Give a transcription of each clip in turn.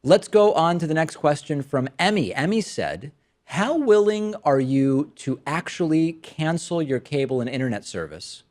Let's go on to the next question from Emmy. Emmy said, how willing are you to actually cancel your cable and internet service?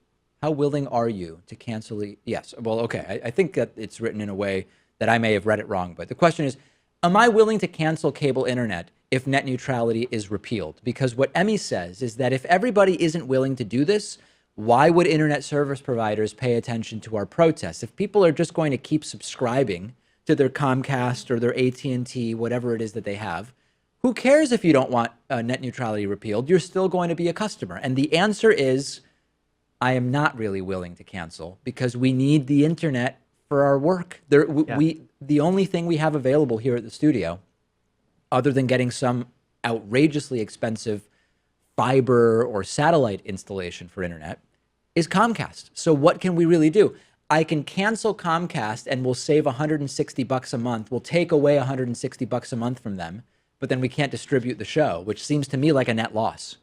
How willing are you to cancel the, yes, well, okay, I think that it's written in a way that I may have read it wrong, but the question is, am I willing to cancel cable internet if net neutrality is repealed? Because what Emmy says is that if everybody isn't willing to do this, why would internet service providers pay attention to our protests? If people are just going to keep subscribing to their Comcast or their AT&T, whatever it is that they have, who cares if you don't want net neutrality repealed? You're still going to be a customer. And the answer is, I am not really willing to cancel because we need the internet for our work. The only thing we have available here at the studio, other than getting some outrageously expensive fiber or satellite installation for internet, is Comcast. So what can we really do? I can cancel Comcast and we'll save $160 a month. We'll take away $160 a month from them, but then we can't distribute the show, which seems to me like a net loss.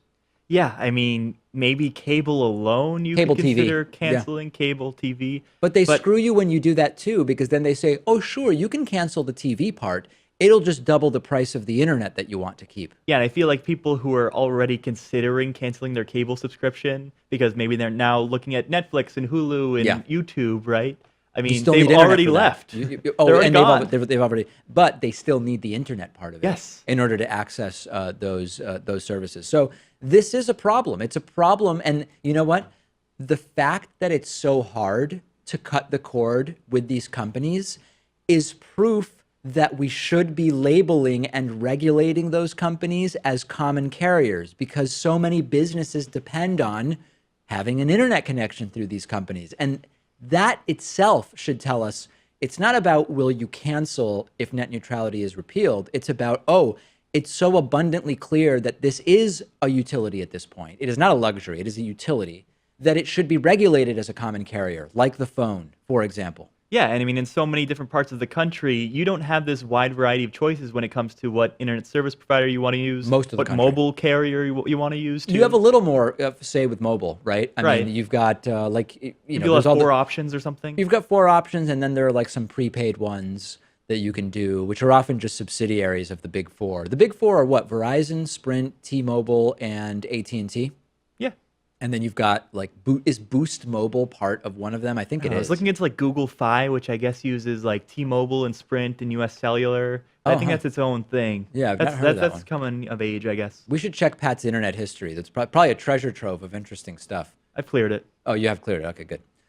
Yeah, I mean, maybe cable alone you Cable could TV. consider canceling cable TV. But they screw you when you do that too, because then they say, oh, sure, you can cancel the TV part. It'll just double the price of the internet that you want to keep. Yeah, and I feel like people who are already considering canceling their cable subscription because maybe they're now looking at Netflix and Hulu and YouTube, right? I mean, they've already left. They're already gone. They've already, but they still need the internet part of it in order to access those services. So this is a problem. It's a problem, and you know what? The fact that it's so hard to cut the cord with these companies is proof that we should be labeling and regulating those companies as common carriers, because so many businesses depend on having an internet connection through these companies. And that itself should tell us it's not about will you cancel if net neutrality is repealed. It's about, oh, it's so abundantly clear that this is a utility at this point. It is not a luxury. It is a utility that it should be regulated as a common carrier, like the phone, for example. Yeah, and I mean, in so many different parts of the country, you don't have this wide variety of choices when it comes to what internet service provider you want to use, what mobile carrier you want to use. You have a little more, say, with mobile, right? I mean, you've got, there's four options or something. You've got 4 options, and then there are like some prepaid ones that you can do, which are often just subsidiaries of the big 4. The big 4 are what? Verizon, Sprint, T-Mobile, and AT&T? Yeah. And then you've got like, is Boost Mobile part of one of them? I think it is. I was looking into like Google Fi, which I guess uses like T-Mobile and Sprint and US Cellular. I think that's its own thing. Yeah, I've not heard of that that's coming of age, I guess. We should check Pat's internet history. That's probably a treasure trove of interesting stuff. I've cleared it. Oh, you have cleared it. Okay, good.